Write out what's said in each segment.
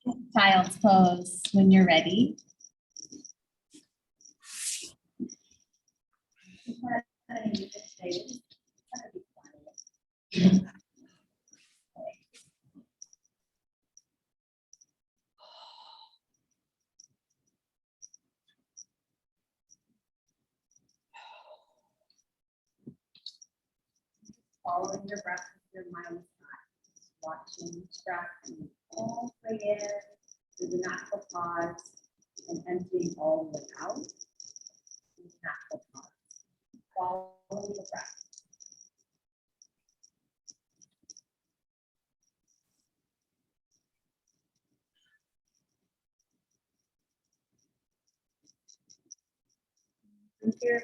Child's pose when you're ready. Following your breath with your mind's eye, watching each breath and all the way in through the natural pause and emptying all the way out. Natural pause. Following the breath. From here,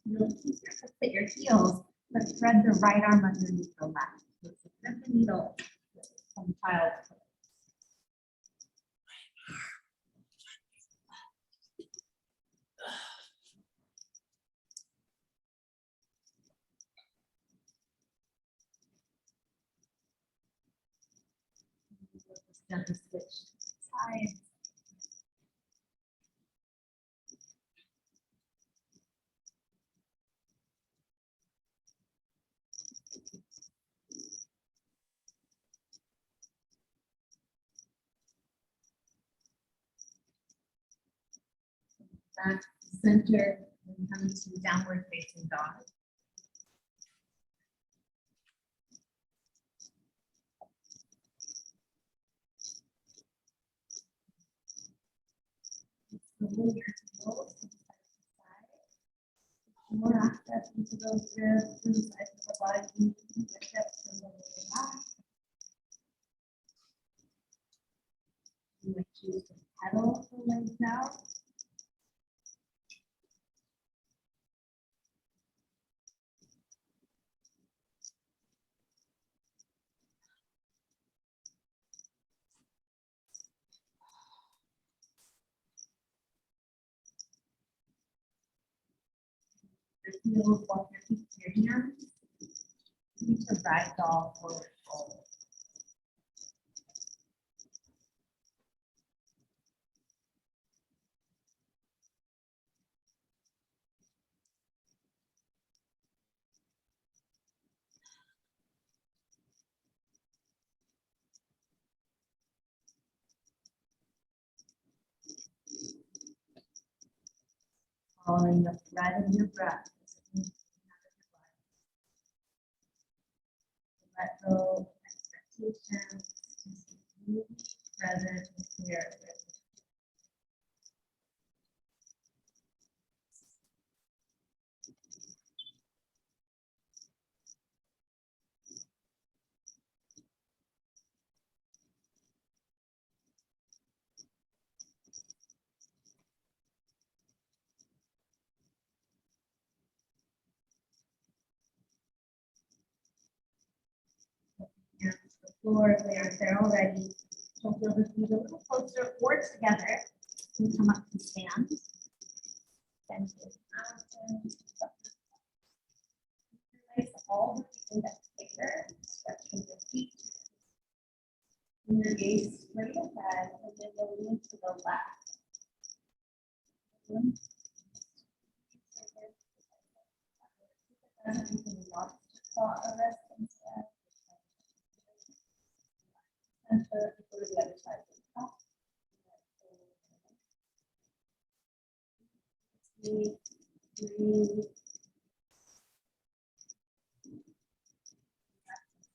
you'll keep your hips at your heels, but thread the right arm underneath the left. So thread the needle from child's pose. Gently switch sides. Back to center and come to downward facing dog. Move your heels to the side. More access into those ribs, to the sides of the body, your hips and the way back. You might choose to pedal the legs out. Your heels walk your feet to your hands. Reach a ragdoll forward fold. Following the thread of your breath. Let go of expectations. Just be present and here. Hands to the floor if they aren't there already. So feel the feet a little closer or together. And come up to stand. Bend your mountain. Place all the index finger, stretching your feet. And your gaze straight ahead, and then you'll lean to the left. You can watch the thought of this instead. Center, go to the other side of the top. Breathe.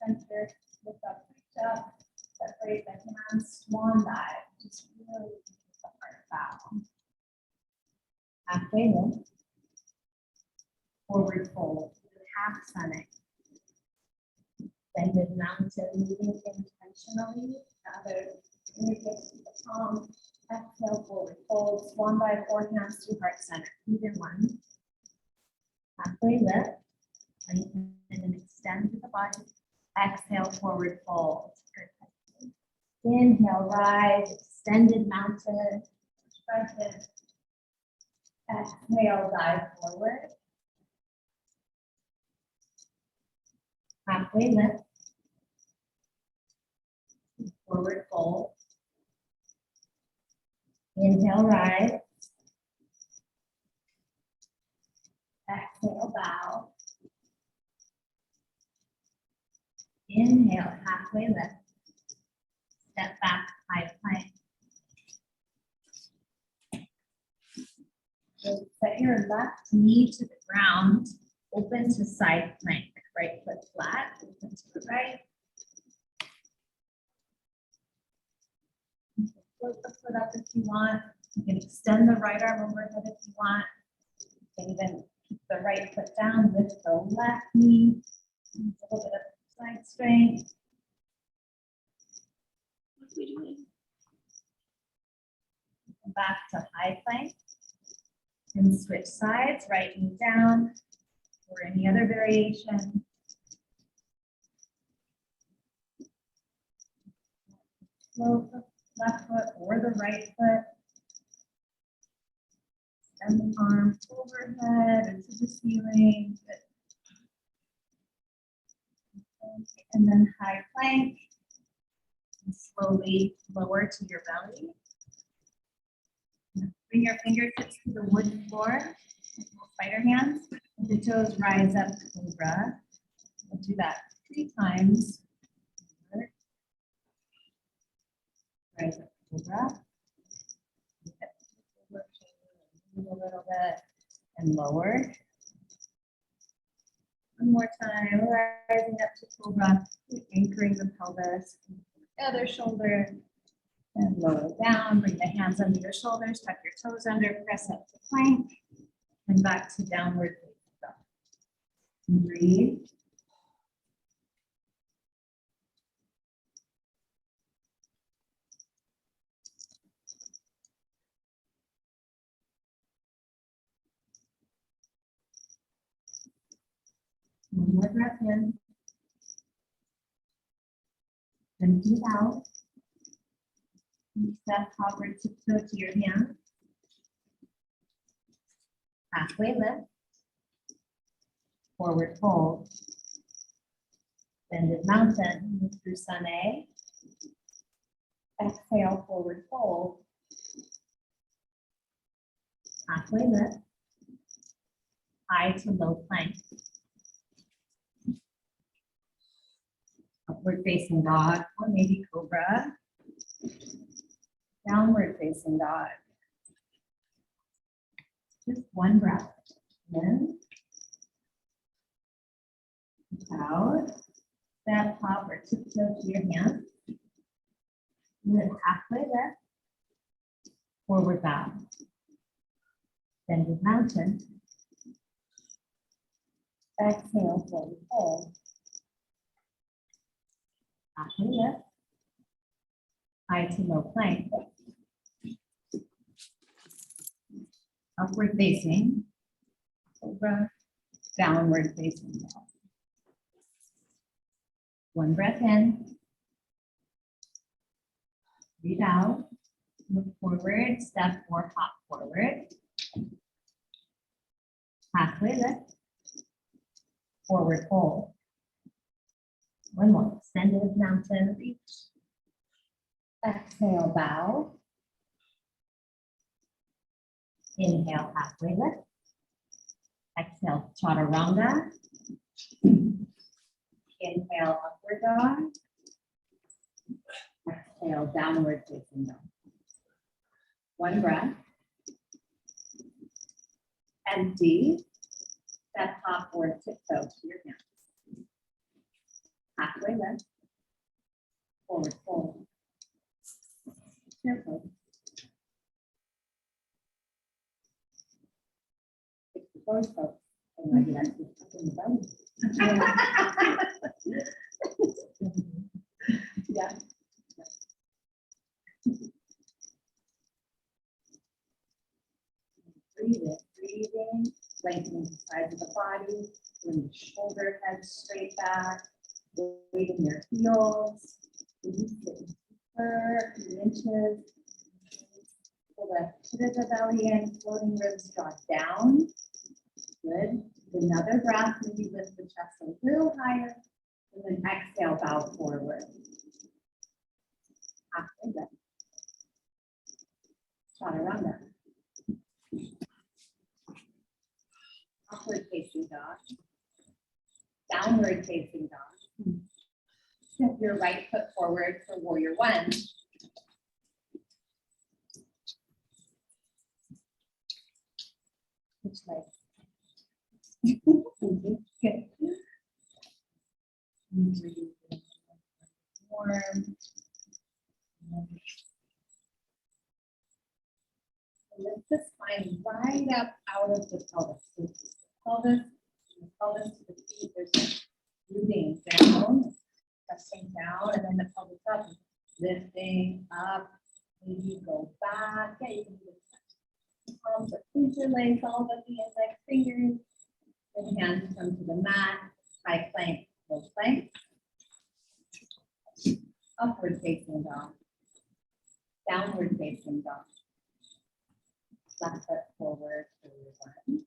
Center, lift up, reach up, separate the hands, swan dive. Just really keep the heart bow. Halfway lift, forward fold, half sonic. Bended mountain, moving intentionally. Other fingertips to the palm. Exhale, forward fold, swan dive, or hands to heart center. Either one. Halfway lift, lengthen and extend to the body. Exhale, forward fold. Perfect. Inhale, rise, extended mountain. Exhale, dive forward. Halfway lift. Forward fold. Inhale, rise. Exhale, bow. Inhale, halfway lift. Step back, high plank. So set your left knee to the ground, open to side plank. Right foot flat, open to the right. Float the foot up if you want. You can extend the right arm overhead if you want. You can even keep the right foot down, lift the left knee. A little bit of side strength. Back to high plank. And switch sides, right knee down, or any other variation. Float the left foot or the right foot. Extend the arm overhead into the ceiling. And then high plank. And slowly lower to your belly. Bring your fingertips to the wood floor. Spider hands. And the toes rise up, cobra. We'll do that 3 times. Rise up, cobra. Move a little bit and lower. One more time, rising up to cobra, anchoring the pelvis, the other shoulder, and lower down. Bring the hands under your shoulders, tuck your toes under, press up to plank, and back to downward facing dog. Breathe. One more breath in. And breathe out. Step forward, tiptoe to your hands. Halfway lift. Forward fold. Bended mountain, move through sun A. Exhale, forward fold. Halfway lift. High to low plank. Upward facing dog, or maybe cobra. Downward facing dog. Just one breath. In. Out. Step hop or tiptoe to your hands. And then halfway lift. Forward bow. Bended mountain. Exhale, forward fold. Halfway lift. High to low plank. Upward facing. Cobra. Downward facing dog. One breath in. Breathe out. Look forward. Step or hop forward. Halfway lift. Forward fold. One more. Extended mountain reach. Exhale, bow. Inhale, halfway lift. Exhale, chaturanga. Inhale, upward dog. Exhale, downward facing dog. One breath. Empty. Step hop or tiptoe to your hands. Halfway lift. Forward fold. Careful. It's the forward fold. And maybe that's just in the belly. Yeah. Breathing, lengthening the sides of the body, bring the shoulder head straight back, weighting your heels, release it deeper, a few inches. Pull the pit of the belly in, floating ribs draw down. Good. Another breath, maybe lift the chest a little higher, and then exhale, bow forward. Halfway lift. Chaturanga. dog. Downward facing dog. Step your right foot forward for warrior one. Which leg? Good. Warm. Lift the spine right up out of the pelvis. So pelvis, from the pelvis to the feet, there's rooting down, pressing down, and then the pelvis up, lifting up. Maybe you go back. Yeah, you can do this. Palms or interlace all of the index fingers. The hands come to the mat. High plank, low plank. Upward facing dog. Downward facing dog. Left foot forward for one.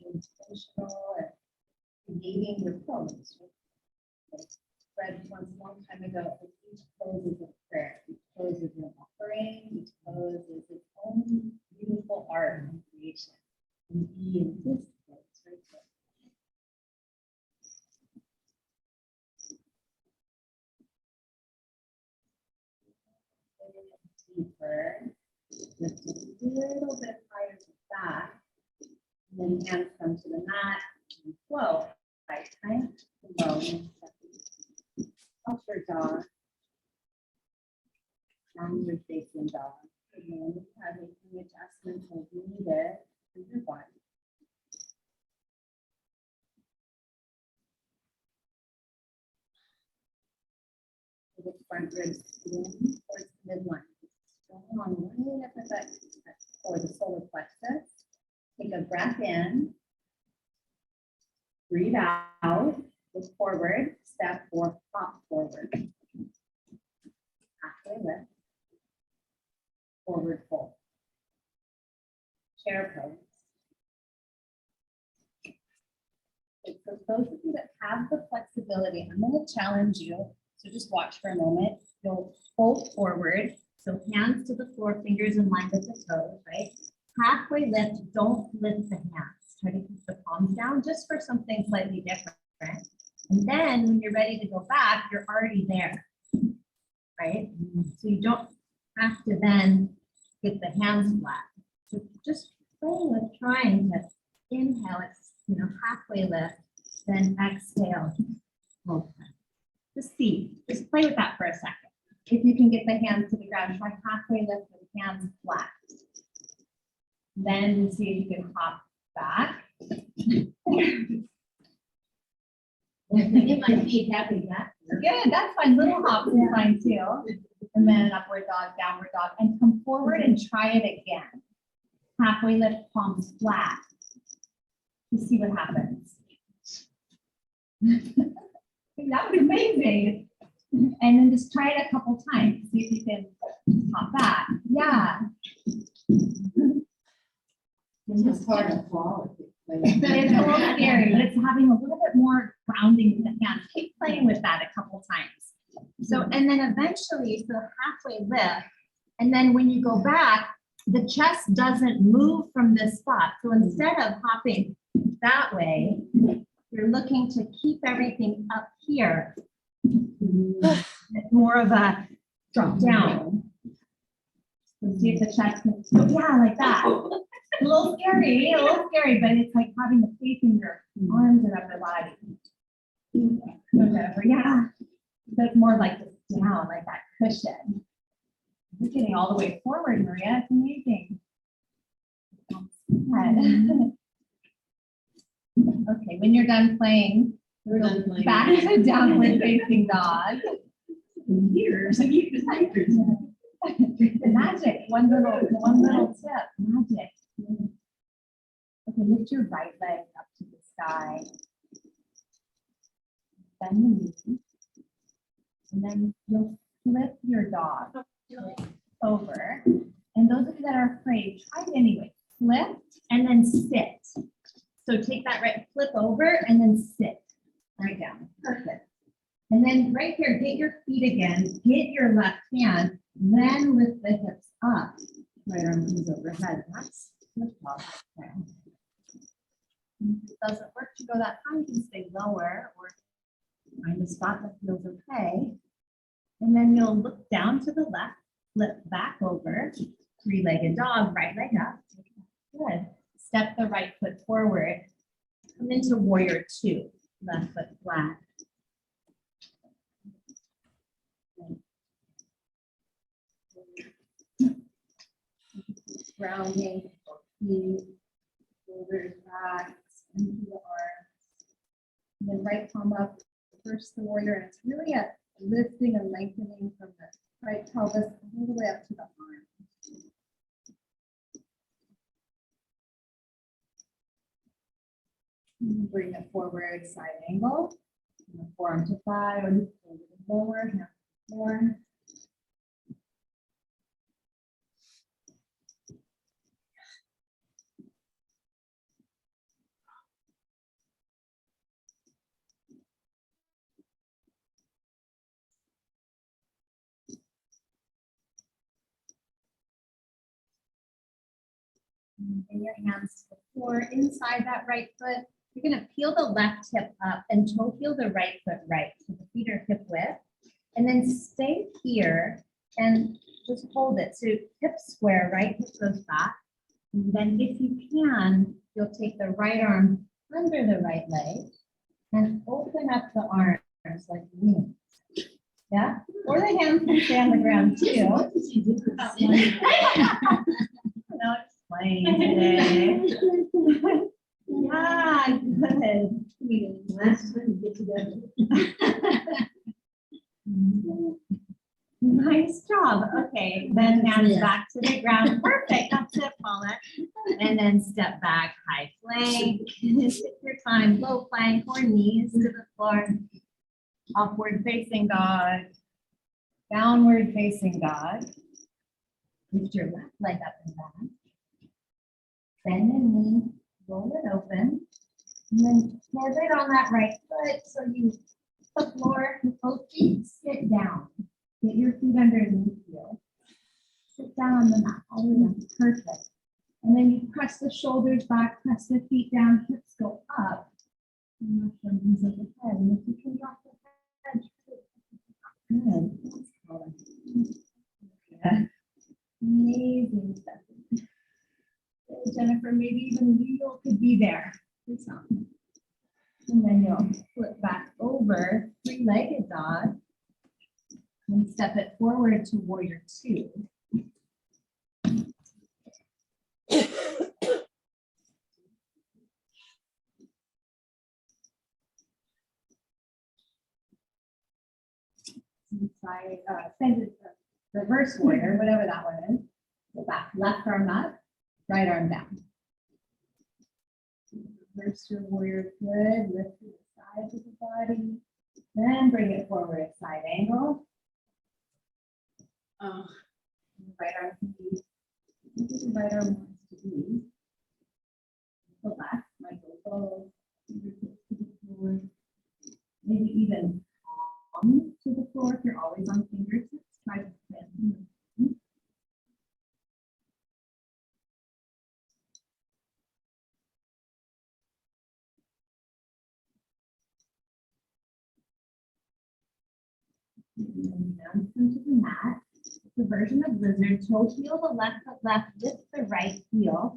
Intentional and creating your pose. Fred once a long time ago, each pose is a prayer. Each pose is an offering. Each pose is its own beautiful art and creation. And be in this place right there. Deeper, lift a little bit higher to the back, and then hands come to the mat and flow. Right time, low, upward dog, downward facing dog. And then you have making adjustments as needed for your body. The front ribs in towards the midline. Strong, right up at that for the solar plexus. Take a breath in. Breathe out. Look forward. Step or hop forward. Halfway lift. Forward fold. Chair pose. Okay, for those of you that have the flexibility, I'm going to challenge you. So just watch for a moment. You'll fold forward. So hands to the floor, fingers in line with the toes, right? Halfway lift, don't lift the hands. Try to keep the palms down just for something slightly different. And then when you're ready to go back, you're already there, right? So you don't have to then get the hands flat. So just play with trying to inhale, it's halfway lift, then exhale. Okay. Just play with that for a second. If you can get the hands to the ground, try halfway lift with hands flat. Then see if you can hop back. Get my feet happy. Good, that's fine. Little hops is fine too. And then upward dog, downward dog, and come forward and try it again. Halfway lift, palms flat. Let's see what happens. That was amazing. And then just try it a couple times. See if you can hop back. Yeah. It's hard to fall. It's a little scary, but it's having a little bit more grounding in the hands. Keep playing with that a couple times. So, and then eventually, so halfway lift, and then when you go back, the chest doesn't move from this spot. So instead of hopping that way, you're looking to keep everything up here. It's more of a drop down. Let's see if the chest can, yeah, like that. A little scary, but it's like having the faith in your arms and upper body. Whatever, yeah. So it's more like this down, like that cushion. You're getting all the way forward, Maria. It's amazing. Okay, when you're done playing, back to downward facing dog. Years and years. Magic. One little tip. Magic. Okay, lift your right leg up to the sky. Bend the knee. And then you'll flip your dog over. And those of you that are afraid, try it anyway. Flip and then sit. So take that right, flip over and then sit right down. Perfect. And then right here, get your feet again, get your left hand, then lift the hips up. Right arm comes overhead. That's Good job. Okay. If it doesn't work to go that high, you can stay lower or find a spot that feels okay. And then you'll look down to the left, flip back over, three-legged dog, right leg up. Good. Step the right foot forward. Come into warrior two, left foot flat. Grounding, feet, shoulders back, into the arms. And then right palm up, first the warrior, and it's really a lifting and lengthening from the right pelvis all the way up to the arm. Bring it forward, side angle, forearm to thigh, or you can lower, hand to the floor. Bring your hands to the floor inside that right foot. You're going to peel the left hip up and toe heel the right foot right. So the feet are hip width. And then stay here and just hold it. So hip square, right hip goes back. And then if you can, you'll take the right arm under the right leg and open up the arms like wings. Yeah? Or the hands can stay on the ground too. What did you do? No, it's playing today. Yeah, good. Last time we get together. Nice job. Okay, then hands back to the ground. Perfect. That's it, Paula. And then step back, high plank. Take your time, low plank or knees to the floor. Upward facing dog. Downward facing dog. Lift your left leg up and down. Bend the knee, roll it open. And then pivot on that right foot. So you the floor with both feet, sit down. Get your feet underneath you. Sit down on the mat, all the way down. Perfect. And then you press the shoulders back, press the feet down, hips go up. And lift the knees at the head. And if you can drop the head, good. Yeah. Amazing stuff. Jennifer, maybe even Leo could be there. And then you'll flip back over, three-legged dog, and step it forward to warrior two. Reverse warrior, whatever that one is. Go back, left arm up, right arm down. Reverse your warrior, good. Lift to the sides of the body. Then bring it forward, side angle. Right arm can be, the right arm wants to be. The left, might go forward, fingertips to the floor. Maybe even palm to the floor if you're always on fingertips. Try to bend. And down into the mat. The version of lizard, toe heel the left foot left, lift the right heel,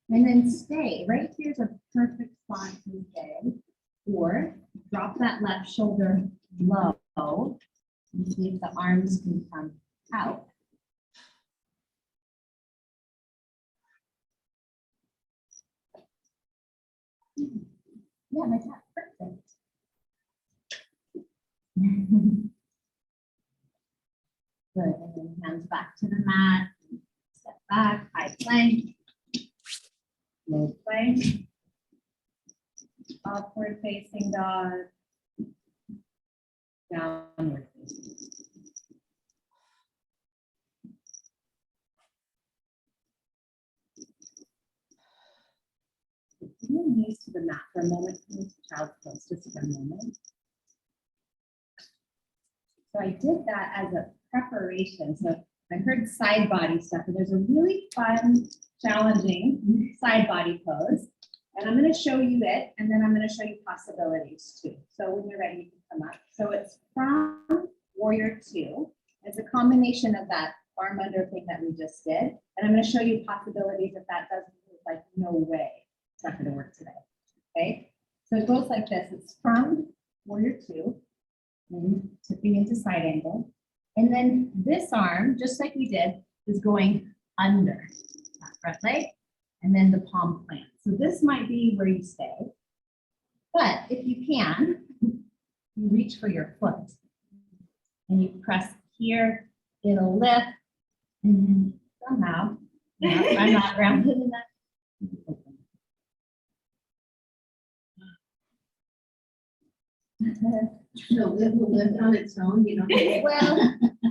and then stay. Right here's a perfect spot to stay. Or drop that left shoulder low and see if the arms can come out. Yeah, that's perfect. Good, and then hands back to the mat, step back, high plank, low plank, upward facing dog, downward facing. Bring knees to the mat for a moment, come to child's pose just for a moment. So I did that as a preparation. So I heard side body stuff, and there's a really fun challenging side body pose. And I'm going to show you it, and then I'm going to show you possibilities too. So when you're ready, you can come up. So it's from Warrior 2. It's a combination of that arm under thing that we just did. And I'm going to show you possibilities if that doesn't move, like no way. It's not going to work today. Okay. So it goes like this. It's from Warrior 2, and tipping into side angle. And then this arm, just like we did, is going under that front leg, and then the palm plant. So this might be where you stay. But if you can, you reach for your foot and you press here, it'll lift, and then somehow, I'm not grounded in that. So it will lift on its own, you know. Well,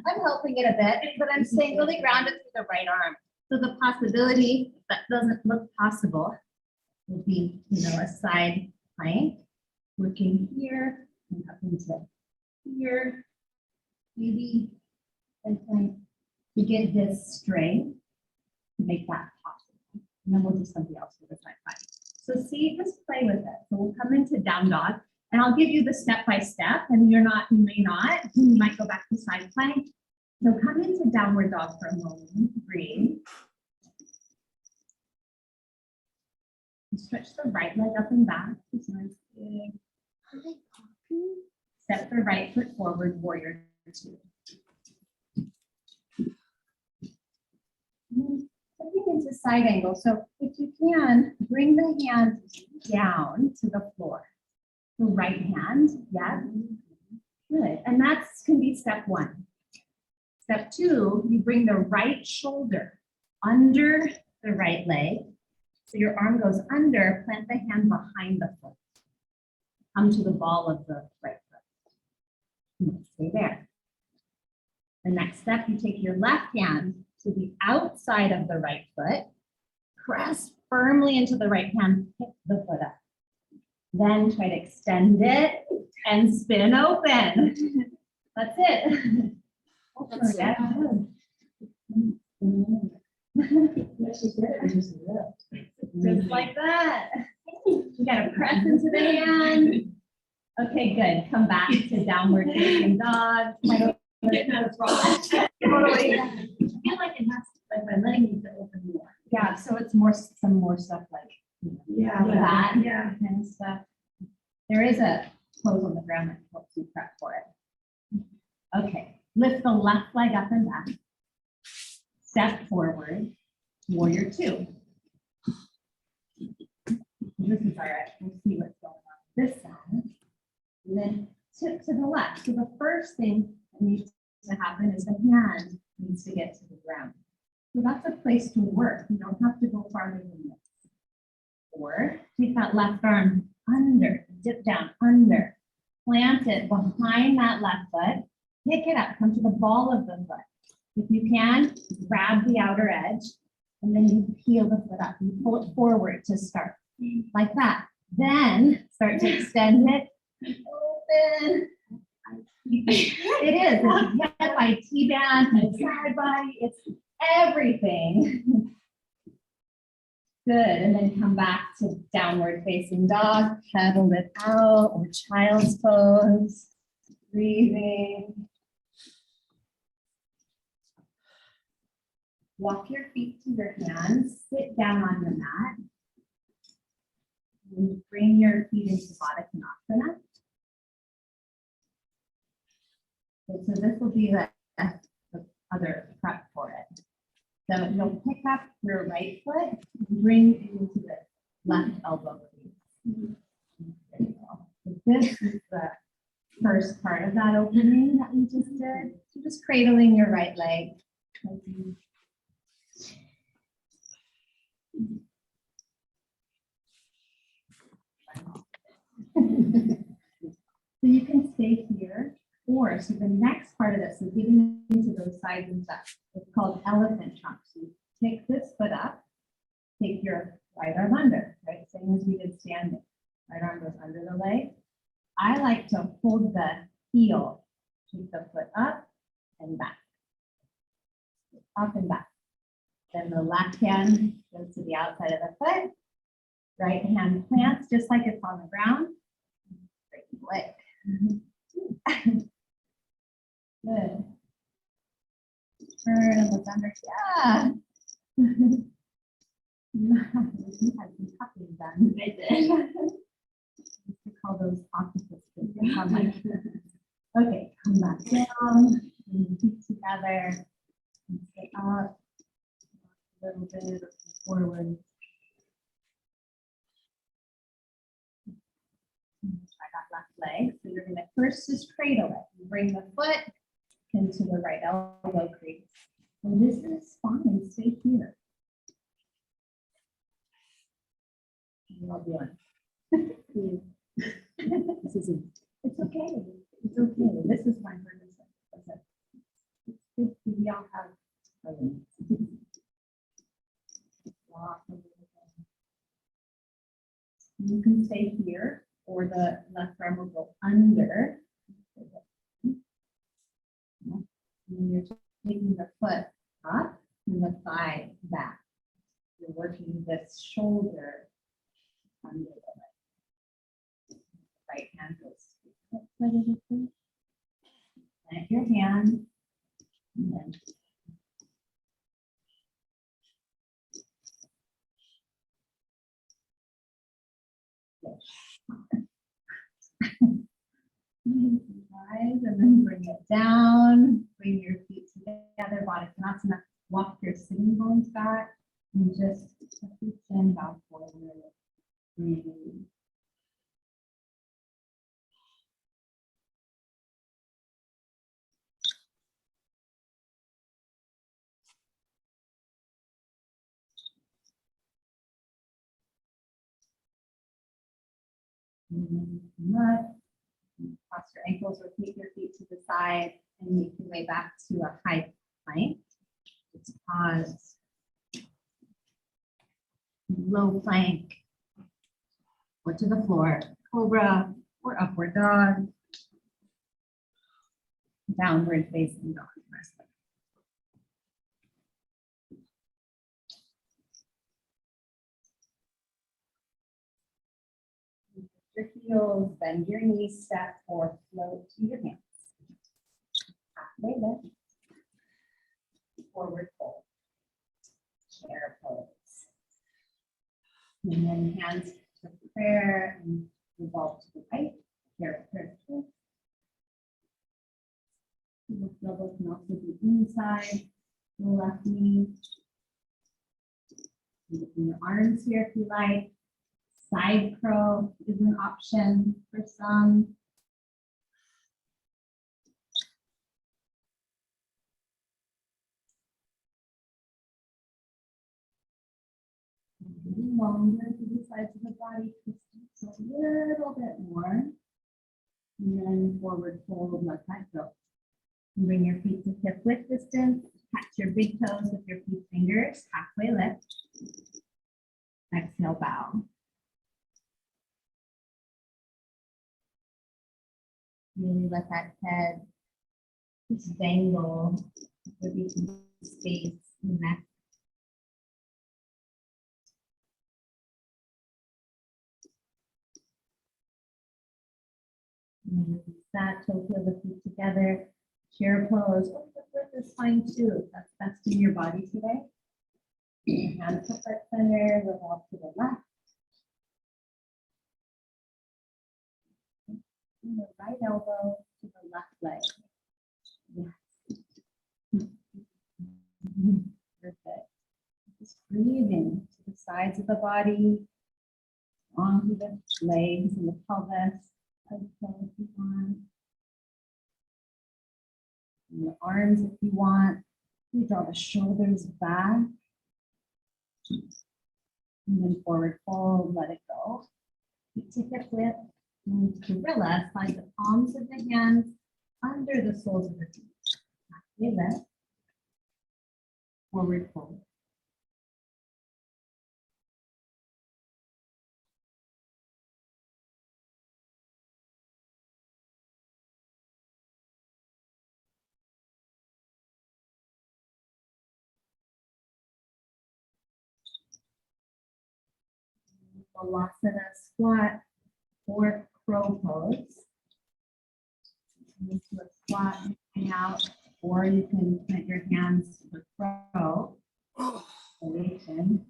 I'm helping it a bit, but I'm staying really grounded through the right arm. So the possibility that doesn't look possible would be, a side plank, working here and up into here, maybe and plank to get this strength to make that possible. And then we'll do something else with the side plank. So see, just play with it. So we'll come into down dog. And I'll give you the step-by-step, and you may not, you might go back to side plank. So come into downward dog for a moment, breathe. And stretch the right leg up and back. It's nice, big. Step the right foot forward, Warrior 2. Stepping into side angle. So if you can, bring the hands down to the floor. The right hand, yeah, good. And that's can be step 1. Step 2, you bring the right shoulder under the right leg. So your arm goes under, plant the hand behind the foot. Come to the ball of the right foot. Stay there. The next step, you take your left hand to the outside of the right foot, press firmly into the right hand, pick the foot up. Then try to extend it and spin open. That's it. That's That's just like that. You gotta press into the hand. Okay, good. Come back to downward facing dog. Totally. I feel like it has, like by letting you open more. Yeah, so it's more some more stuff like that kind of stuff. There is a pose on the ground that helps you prep for it. Okay, lift the left leg up and back. Step forward, Warrior 2. This is all right. We'll see what's going on this side. And then tip to the left. So the first thing that needs to happen is the hand needs to get to the ground. So that's a place to work. You don't have to go farther than this. Or take that left arm under, dip down under, plant it behind that left foot, pick it up, come to the ball of the foot. If you can, grab the outer edge, and then you peel the foot up. You pull it forward to start, like that. Then start to extend it, open. It is. It's head by T-band, it's side body, it's everything. Good, and then come back to downward facing dog, pedal it out, or child's pose, breathing. Walk your feet to your hands, sit down on the mat. And bring your feet into Baddha Konasana. Okay, so this will be the other prep for it. So you'll pick up your right foot and bring it into the left elbow. There you go. So this is the first part of that opening that we just did. So just cradling your right leg. So you can stay here, or so the next part of this is getting into those sides and stuff. It's called elephant trunk. So you take this foot up, take your right arm under, right? Same as we did standing. Right arm goes under the leg. I like to hold the heel, keep the foot up and back. Up and back. Then the left hand goes to the outside of the foot. Right hand plants just like it's on the ground. Great leg. Good. Turn and look under. Yeah. You had some cupping done. I did. We call those octopus fingers on my Okay, come back down. Bring your feet together. And sit up. A little bit forward. Try that left leg. So you're going to first just cradle it. You bring the foot into the right elbow crease. And this is fine. Stay here. Well done. This is it's okay. It's okay. This is my purpose. It's good. We all have our limits. You can stay here, or the left arm will go under. And you're taking the foot up and the thigh back. You're working this shoulder under the leg. Right hand goes to the foot of the foot. Plant your hand. And then rise and then bring it down. Bring your feet together, Baddha-Konasana. Walk your sitting bones back and just tuck your chin down forward. Breathing. Cross your ankles or take your feet to the side and make your way back to a high plank. Just pause. Low plank. Or to the floor. Cobra or upward dog. Downward facing dog. Your heels, bend your knees, step or float to your hands. Halfway lift. Forward fold. Chair pose. And then hands to prayer and revolve to the right. Chair twist. The elbow can also be inside the left knee. Open your arms here if you like. Side curl is an option for some. Longer to the sides of the body, twist it a little bit more. And then forward fold, let that go. And bring your feet to hip width distance. Catch your big toes with your feet fingers. Halfway lift. Exhale, bow. Really let that head just dangle with some space in the neck. And that, toe feel the feet together. Chair pose. Oh, the foot is fine too. That's best in your body today. Hands to heart center, revolve to the left. And the right elbow to the left leg. Yes. Perfect. Just breathing to the sides of the body, onto the legs and the pelvis. If you want. And the arms if you want. You draw the shoulders back. And then forward fold, let it go. Take a flip and gorilla, slide the palms of the hands under the soles of the feet. Halfway lift. Forward fold. Balasana squat or crow pose. Into a squat, hang out, or you can plant your hands to the crow. Elevation.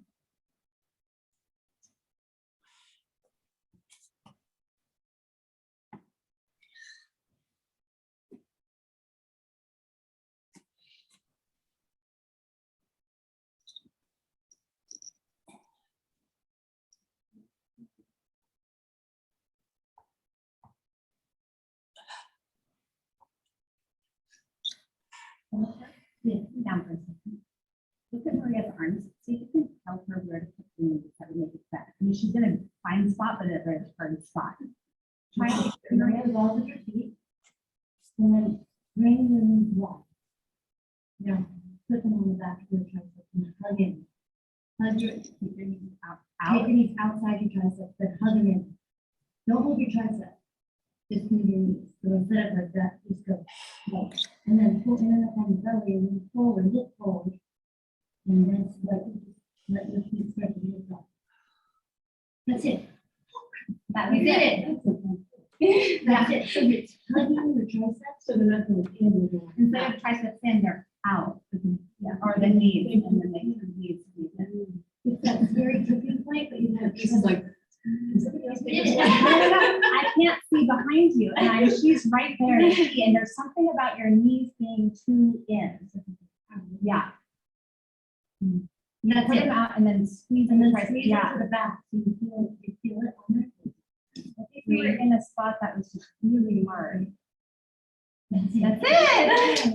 Yeah, down for a second. Look at Maria's arms. See if you can tell her where to put the knees, how to make it better. I mean, she's in a fine spot, but at a hard spot. Try to get Maria, balls at your feet. And then bring your knees wide. Now, put them on the back of your triceps and hug in. Hug your, keep your knees out. take your knees outside your triceps, but hug them in. Don't move your triceps. Just move your knees. So instead of like that, just go like, and then pull in up on the belly and move forward, look forward. And then let your feet start to move up. That's it. That We was did it. it. That's it. So you're hugging your triceps, so they're not going to in the Instead of triceps in, they're out. Yeah, or the knees, and then they can knees. It's that very tipping point, but you have. This is like. Somebody else did No, it. no, no, I can't see behind you, and she's right there to see, and there's something about your knees being too in. Yeah. That's Put it. them out and then squeeze And them. then squeeze it Yeah. to the back, so you feel it on there. If you were in a spot that was just really hard. That's That's it.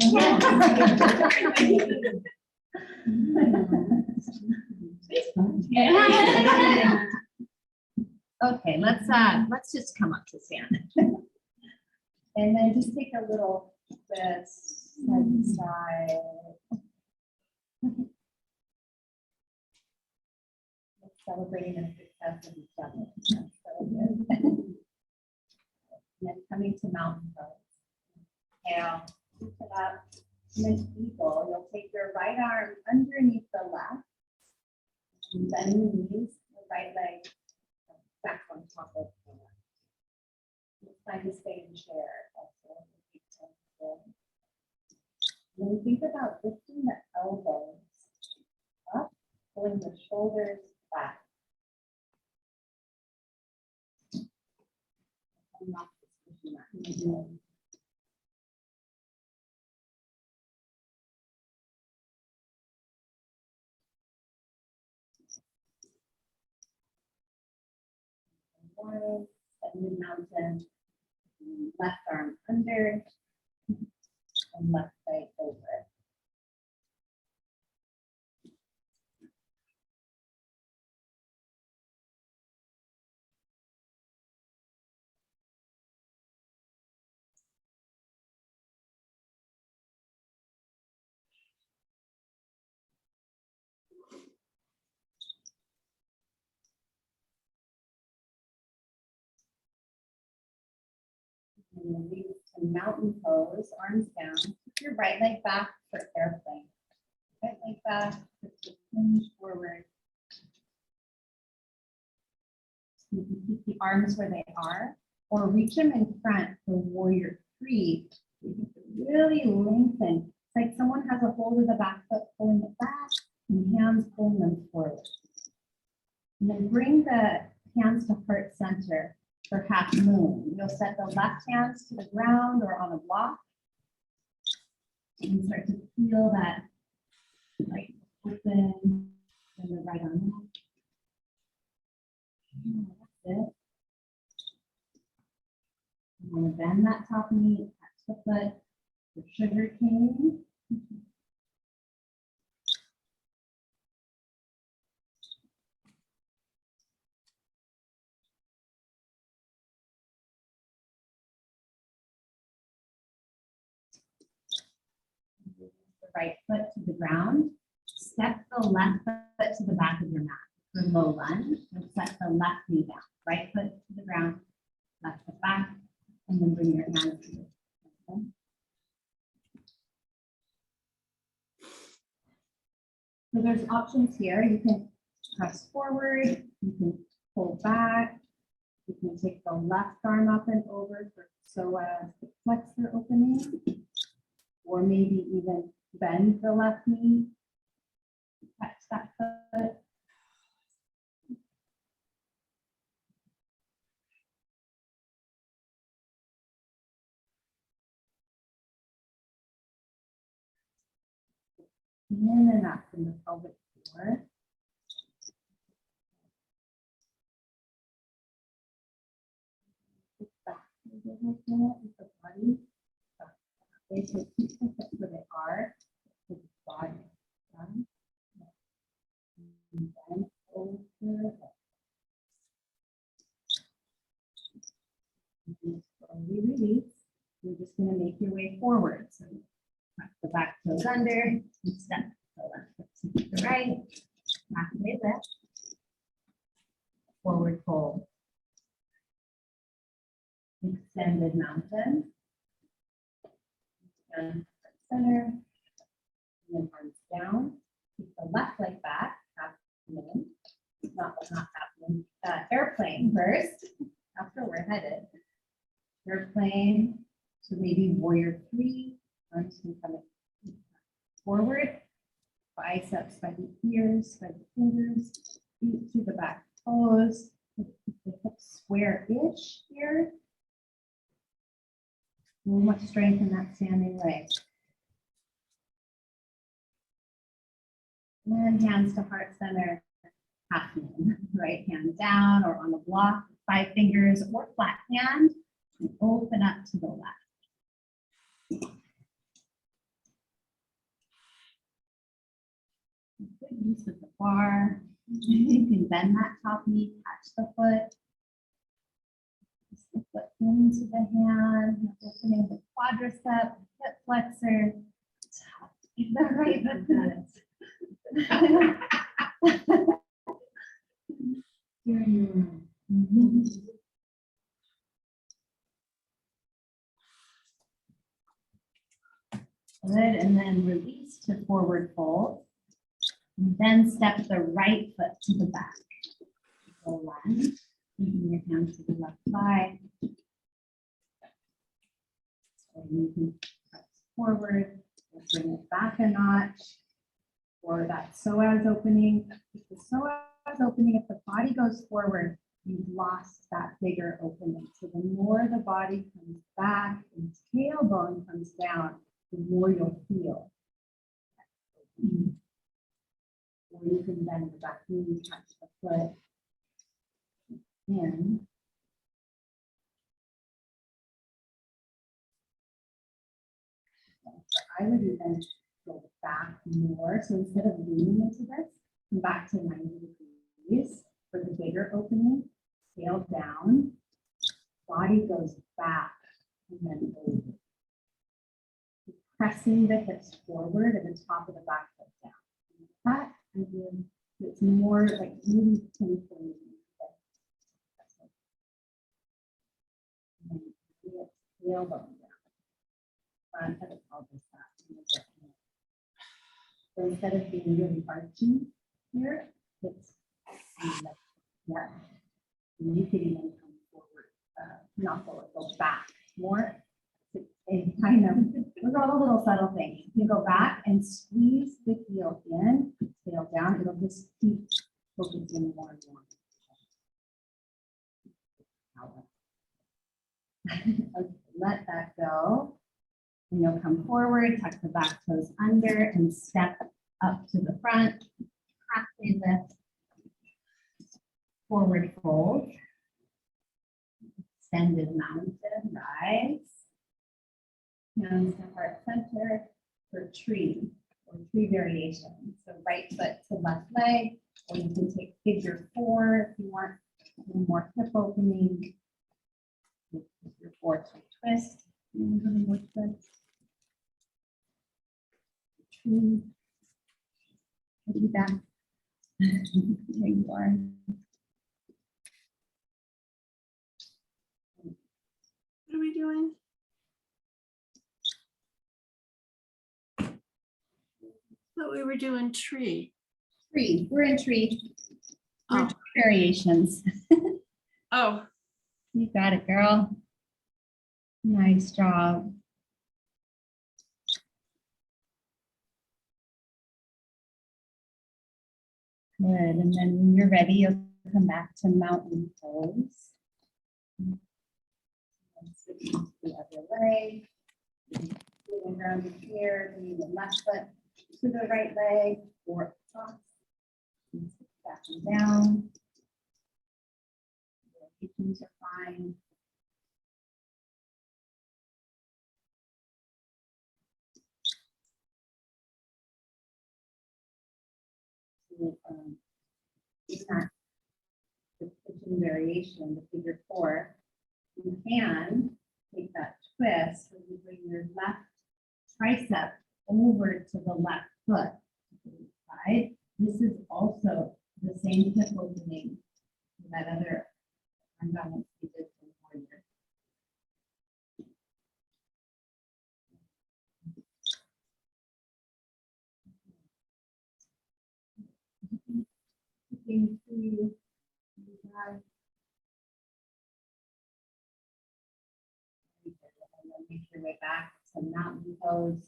Okay, let's just come up to stand. And then just take a little this side to side. Celebrating the success of each other. That's so good. And then coming to mountain pose. Inhale, lift it up, and then eagle. You'll take your right arm underneath the left. And bend the knees, the right leg back on top of the left. It's time to stay in chair. And then think about lifting the elbows up, pulling the shoulders back. I'm not just pushing that. One, and mid mountain, left arm under, and left leg over. And then lead to mountain pose, arms down. Keep your right leg back for airplane. Right leg back, just hinge forward. You can keep the arms where they are, or reach them in front for warrior three. You can really lengthen. It's like someone has a hold of the back foot, pulling it back, and hands pulling them forward. And then bring the hands to heart center for half moon. You'll set the left hands to the ground or on a block. And start to feel that right open and the right arm out. Yeah, that's it. I'm going to bend that top knee, touch the foot, the sugar cane. The right foot to the ground. Step the left foot to the back of your mat. For low lunge, and set the left knee down. Right foot to the ground, left foot back, and then bring your hands to the okay. So there's options here. You can press forward, you can pull back. You can take the left arm up and over so as the flexor opening, or maybe even bend the left knee, touch that foot. In and up from the pelvic floor. Back a little bit with the body. They should keep the hips where they are. With the body. Done. And then over. And slowly release. You're just going to make your way forward. So tuck the back toes under and step the left foot to the right. Halfway lift. Forward fold. Extended mountain. And center. And then arms down. Keep the left leg back. Happening. Not happening. Airplane first. After we're headed. Airplane. So maybe warrior 3. Arms can come forward. Biceps by the ears, by the fingers. Feet to the back toes. Keep the hips square-ish here. Much strength in that standing leg. And hands to heart center, half moon. Right hand down or on the block, 5 fingers or flat hand, and open up to the left. Good use of the bar. You can bend that top knee, catch the foot. The foot into the hand, opening the quadricep, hip flexor. The right foot. Good, and then release to forward fold. And then step the right foot to the back. Go lunge. Keeping your hands to the left thigh. So you can press forward, bring it back a notch, or that psoas opening. If the psoas opening, if the body goes forward, you've lost that bigger opening. So the more the body comes back and tailbone comes down, the more you'll feel. Or you can bend the back knee, touch the foot. In. I would even go back more. So instead of leaning into this, come back to 90 degrees for the bigger opening. Tail down, body goes back and then over. Pressing the hips forward and the top of the back foot down. That again, it's more like really painful. Tailbone down. Front of the pelvis back. So instead of being really archy here, it's yeah. You could even come forward, not forward, go back more. And kind of, those are all the little subtle things. You can go back and squeeze the heel in, tail down. It'll just keep focusing more and more. Okay, let that go. And you'll come forward, tuck the back toes under, and step up to the front. Halfway lift. Forward fold. Extended mountain, rise. Hands to heart center for tree or tree variation. So right foot to left leg, or you can take figure 4 if you want a little more hip opening. Figure 4 to twist. Tree. Maybe back. There you are. What are we doing? Thought we were doing tree. Tree. We're in tree. We're in Oh, variations. Oh, You got it, girl. Nice job. Good, and then when you're ready, you'll come back to mountain pose. And switch to the other leg. Moving around here, bringing the left foot to the right leg or across. And sit back and down. Your knees are fine. So, in that the kitchen variation, the figure 4, you can take that twist where you bring your left tricep over to the left foot to the side. This is also the same hip opening that other arm balance we did for warrior. Looking through the drive. And then make your way back to mountain pose.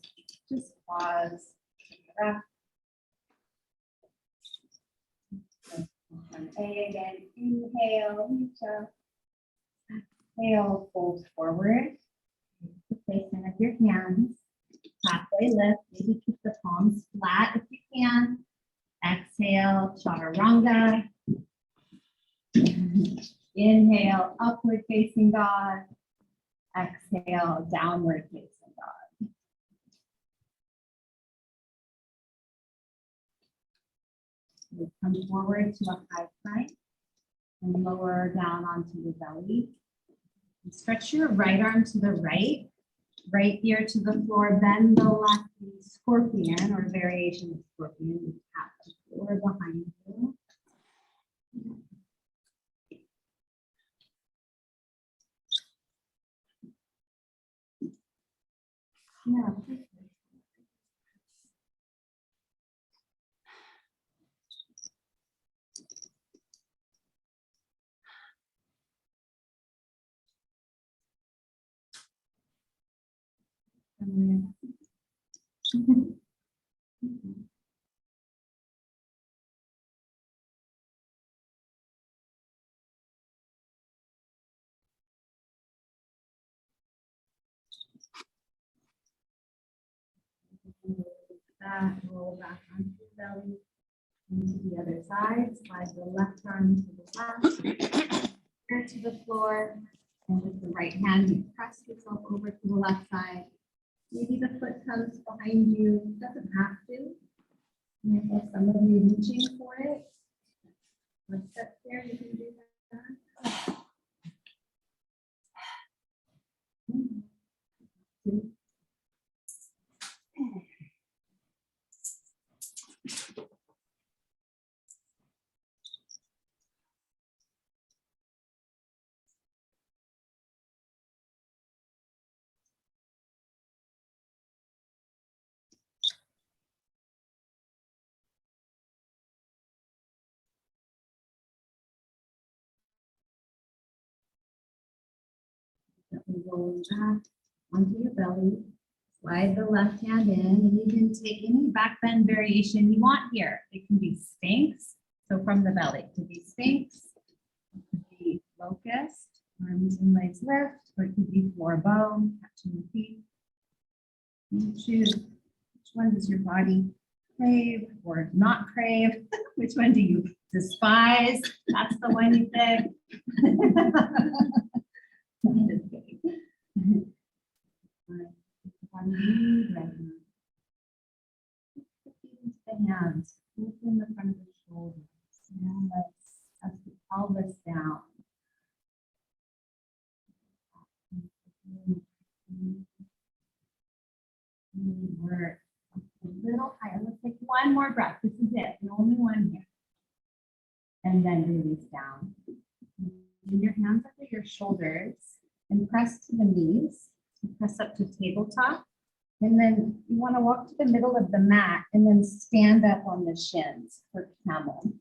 Just pause. Breath. A again. Inhale. Reach up. Exhale. Fold forward. The placement of your hands. Halfway lift. Maybe keep the palms flat if you can. Exhale, chaturanga. Inhale, upward facing dog. Exhale, downward facing dog. We come forward to a high plank and lower down onto the belly. And stretch your right arm to the right ear to the floor, bend the left knee, scorpion or variation of scorpion. You tap the floor behind you. Yeah. That roll back onto the belly, into the other side. Slide the left arm to the left, ear to the floor, and with the right hand, you press yourself over to the left side. Maybe the foot comes behind you. Doesn't have to. And if some of you reaching for it, let's step there. You can do that. Gently rolling back onto your belly. Slide the left hand in, and you can take any back bend variation you want here. It can be Sphinx, so from the belly. It could be Sphinx, it could be locust, arms and legs lift, or it could be floor bow, touching the feet. You choose which one does your body crave or not crave. Which one do you despise? That's the one you pick. I'm just kidding. On lead right now. Use the hands, open the front of the shoulders. Now let's press the pelvis down. Work a little higher. Let's take one more breath. This is it, the only one here. And then release down. Bring your hands under your shoulders and press to the knees. Press up to tabletop. And then you want to walk to the middle of the mat and then stand up on the shins for camel.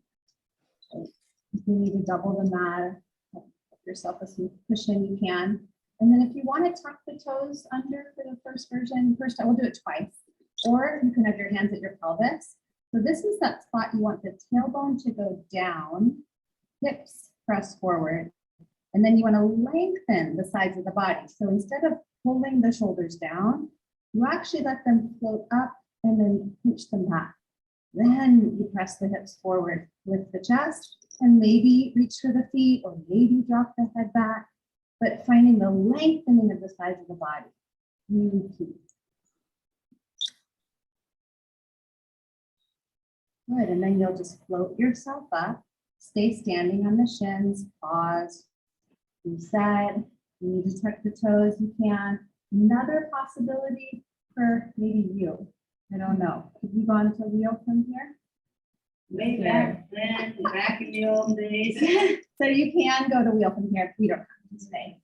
So you you need to double the mat, help yourself a smooth cushion, you can. And then if you want to tuck the toes under for the first version, first I will do it twice. Or you can have your hands at your pelvis. So this is that spot you want the tailbone to go down, hips press forward. And then you want to lengthen the sides of the body. So instead of pulling the shoulders down, you actually let them float up and then pinch them back. Then you press the hips forward with the chest and maybe reach for the feet or maybe drop the head back, but finding the lengthening of the sides of the body, really key. Good, and then you'll just float yourself up, stay standing on the shins, pause, reset. You need to tuck the toes, you can. Another possibility for maybe you, I don't know. Have you gone to wheel from here? Way back then, back in the old days. So you can go to wheel from here if we don't have to today.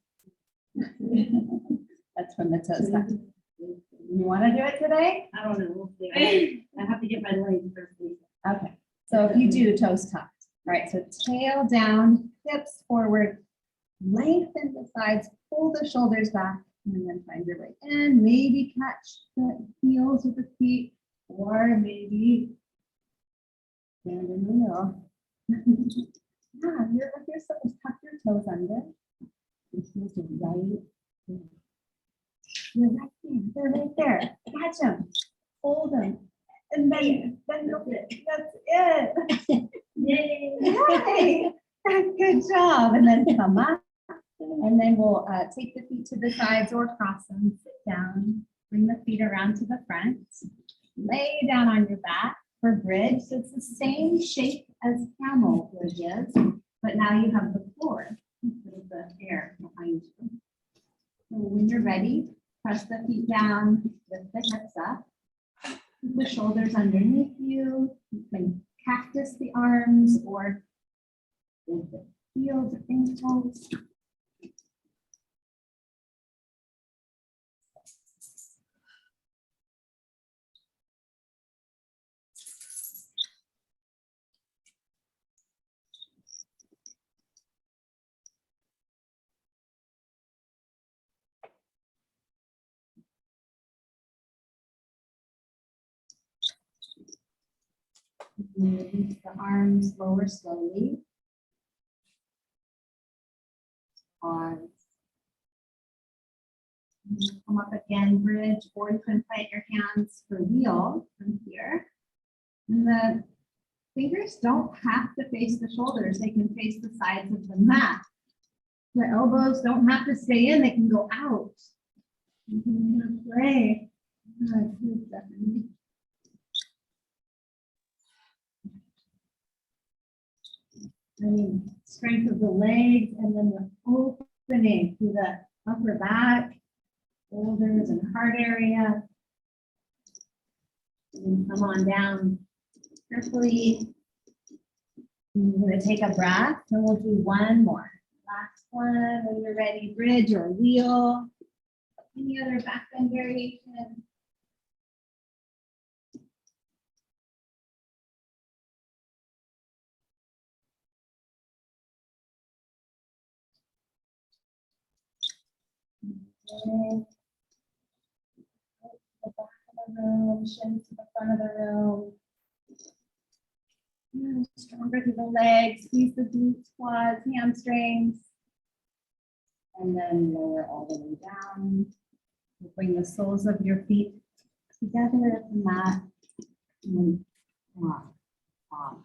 That's from the toes tuck. You want to do it today? I don't know, we'll see. I have to get my legs first. Okay, so if you do toes tucked, all right, so tail down, hips forward, lengthen the sides, pull the shoulders back, and then find your way in. Maybe catch the heels with the feet, or maybe stand in the middle. Yeah, you're supposed to tuck your toes under. You're supposed to right there. You're right there. They're right there. Catch them. Hold them. And then that's it. Yay! Yay! Good job. And then come up. And then we'll take the feet to the sides or cross them. Sit down. Bring the feet around to the front. Lay down on your back for bridge. So it's the same shape as camel bridge is, but now you have the floor instead of the air behind you. So when you're ready, press the feet down, lift the hips up. Keep the shoulders underneath you. You can cactus the arms or with the heels or ankles. Release the arms lower slowly. Pause. Come up again, bridge, or you can plant your hands for wheel from here. And the fingers don't have to face the shoulders. They can face the sides of the mat. The elbows don't have to stay in. They can go out. You can play. Good, Stephanie. Strength of the legs and then the opening through the upper back, shoulders and heart area. And come on down carefully. I'm going to take a breath and we'll do one more. Last one when you're ready, bridge or wheel. Any other back bend variation? Okay. The back of the room, shins to the front of the room. Stronger through the legs, squeeze the glutes, quads, hamstrings. And then lower all the way down. We'll bring the soles of your feet together at the mat. And off, off.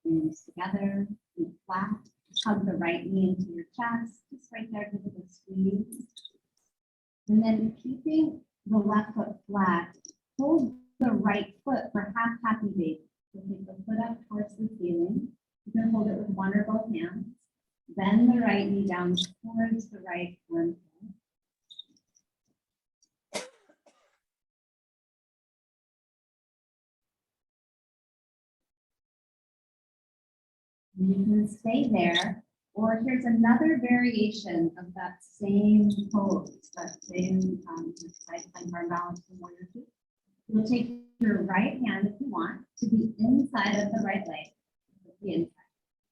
Knees together, feet flat, hug the right knee into your chest, just right there, give it a squeeze. And then keeping the left foot flat, hold the right foot for half happy baby. So take the foot up towards the ceiling. You can hold it with one or both hands. Bend the right knee down towards the right armpit. You can stay there, or here's another variation of that same pose, that same side plank arm balance from warrior two. You'll take your right hand if you want to the inside of the right leg, the inside,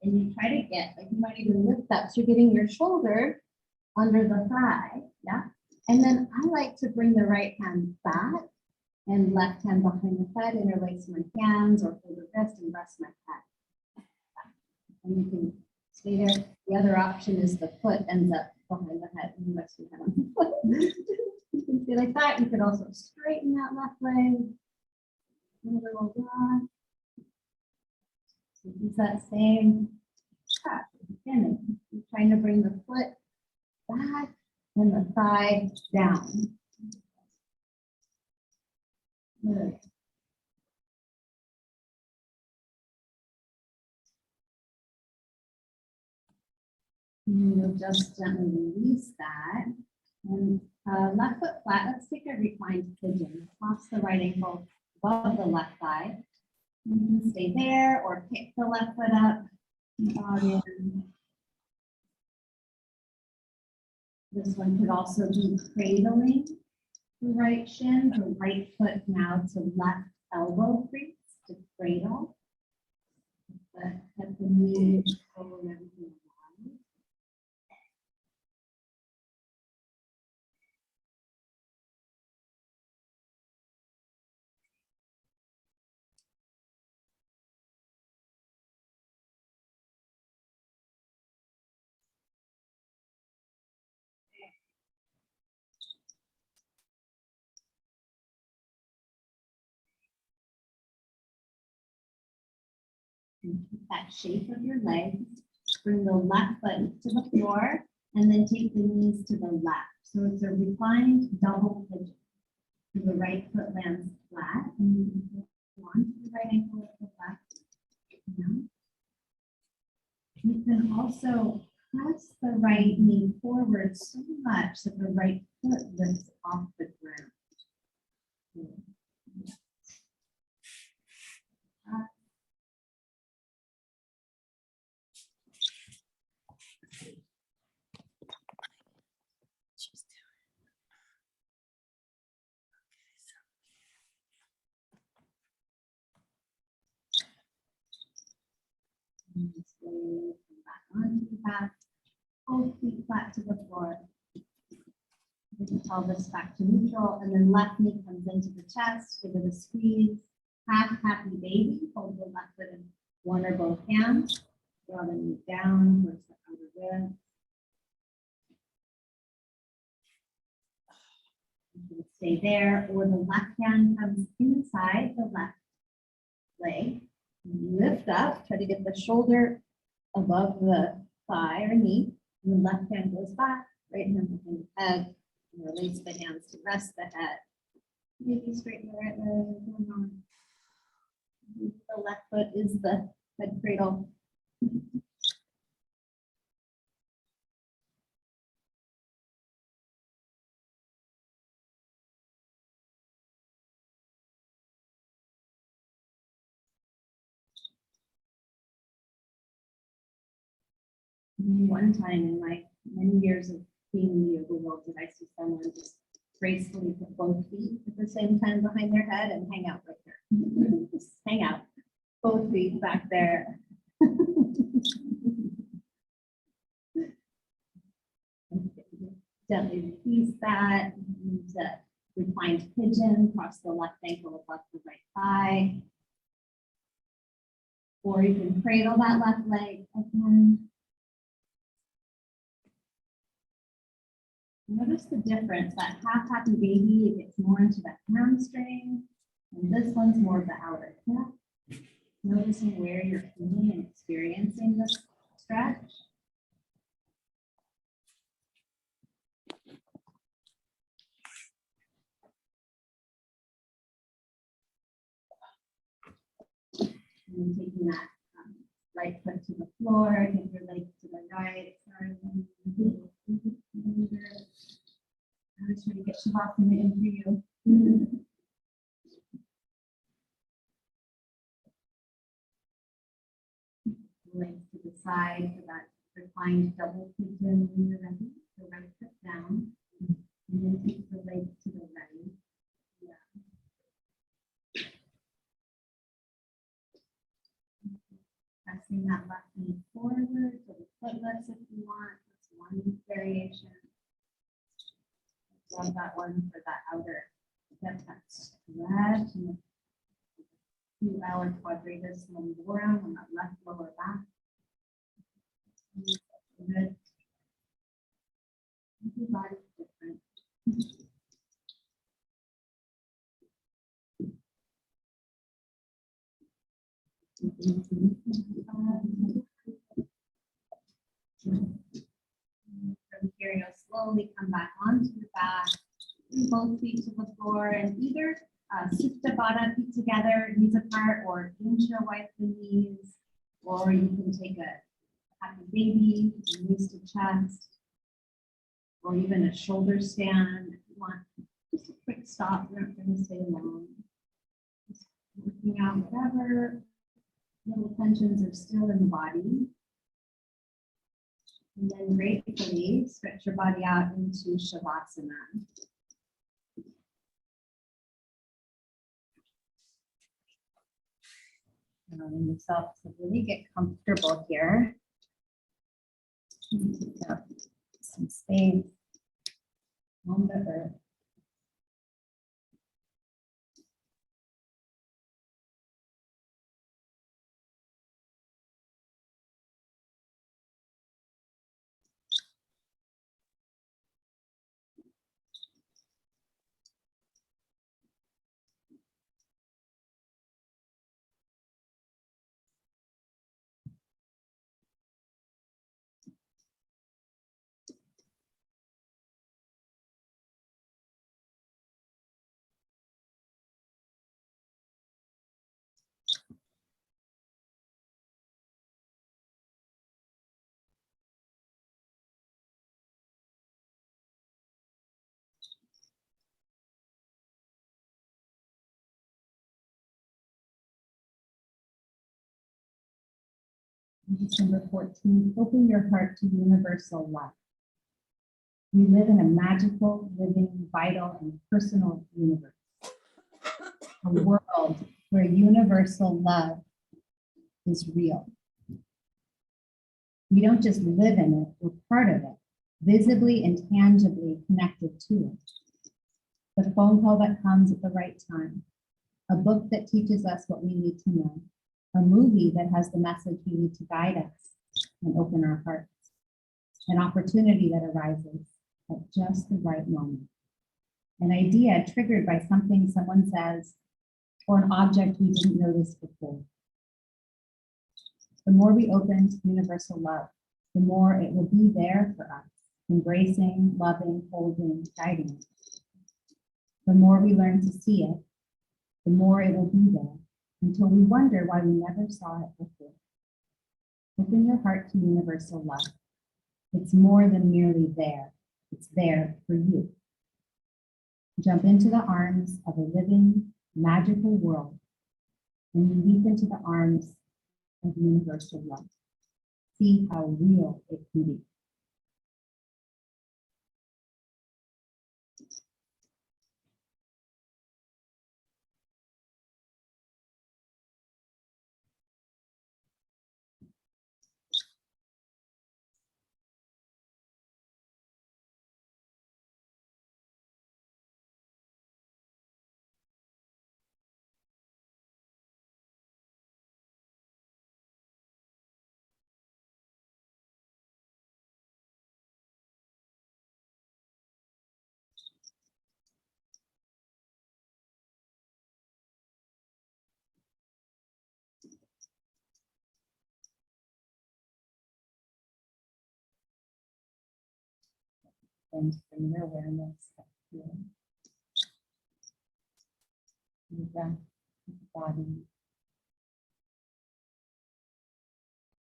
and you try to get, like you might even lift up, so you're getting your shoulder under the thigh, yeah. And then I like to bring the right hand back and left hand behind the head, interlace my hands or hold the wrist and rest my head. And you can stay there. The other option is the foot ends up behind the head and you rest your head on the foot. You can stay like that. You could also straighten that left leg. A little rock. So use that same track at the beginning. You're trying to bring the foot back and the thigh down. Good. And you'll just gently release that. And left foot flat, let's take a reclined pigeon. Cross the right ankle above the left thigh. You can stay there or pick the left foot up. This one could also be cradling the right shin, the right foot now to left elbow crease to cradle. But at the knee, over everything around. And keep that shape of your legs. Bring the left foot to the floor and then take the knees to the left. So it's a reclined double pigeon. So the right foot lands flat and you can hold on to the right ankle with the left. Down. You can also press the right knee forward so much that the right foot lifts off the ground. And slowly come back onto the back. Both feet flat to the floor. Bring the pelvis back to neutral, and then left knee comes into the chest. Give it a squeeze. Half happy baby. Hold the left foot in one or both hands. Draw the knee down towards the outer rib. You can stay there, or the left hand comes inside the left leg. Lift up, try to get the shoulder above the thigh or knee. And the left hand goes back, right hand behind the head. And release the hands to rest the head. Maybe straighten the right leg. The left foot is the head cradle. One time in my many years of being in the yoga world, did I see someone just gracefully put both feet at the same time behind their head and hang out right there. Just hang out, both feet back there. Gently release that. Use a reclined pigeon, cross the left ankle above the right thigh. Or you can cradle that left leg again. Notice the difference, that half happy baby, it gets more into the hamstring, and this one's more of the outer hip. Noticing where you're feeling and experiencing this stretch. And taking that right foot to the floor, take your legs to the right. Sorry. I was trying to get Shavasana in for you. legs to the side for that reclined double pigeon when you're ready. The right foot down. And then take the legs to the right. Yeah. Pressing that left knee forward to the footless if you want. That's one variation. Love that one for that outer. Get that stretch and a few hour quadratus when we go around on that left lower back. Good. Every body's different. From here, you'll slowly come back onto the back, bring both feet to the floor, and either Supta Baddha, feet together, knees apart, or incha wipe the knees, or you can take a happy baby, knees to chest, or even a shoulder stand if you want. Just a quick stop. You're not going to stay long. Just working out whatever little tensions are still in the body. And then gratefully stretch your body out into Shavasana. Allowing yourself to really get comfortable here. Take up some space on the earth. December 14th, open your heart to universal love. We live in a magical, living, vital, and personal universe. A world where universal love is real. We don't just live in it, we're part of it, visibly and tangibly connected to it. The phone call that comes at the right time, a book that teaches us what we need to know, a movie that has the message we need to guide us and open our hearts, an opportunity that arises at just the right moment, an idea triggered by something someone says, or an object we didn't notice before. The more we open to universal love, the more it will be there for us, embracing, loving, holding, guiding us. The more we learn to see it, the more it will be there, until we wonder why we never saw it before. Open your heart to universal love. It's more than merely there. It's there for you. Jump into the arms of a living, magical world, and you leap into the arms of universal love. See how real it can be. And bring your awareness up here. Your breath, your body,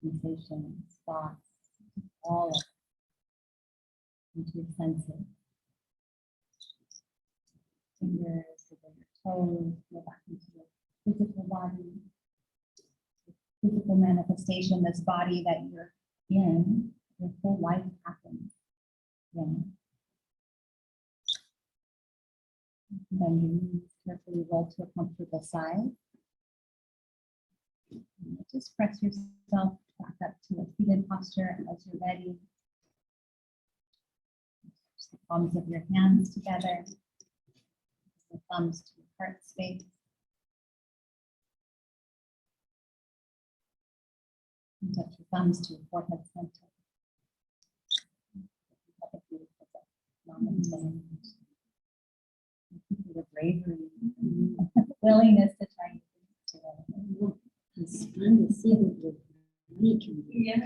sensations, thoughts, all of it into your senses. Fingers over your toes, go back into your physical body. physical manifestation, this body that you're in, your whole life happens. Then your knees carefully roll to a comfortable side. And just press yourself back up to a seated posture as you're ready. Touch the palms of your hands together. The thumbs to your heart space. And touch your thumbs to your forehead center. The bravery, willingness to try new things together. It's fun to see what your body can do. Yeah.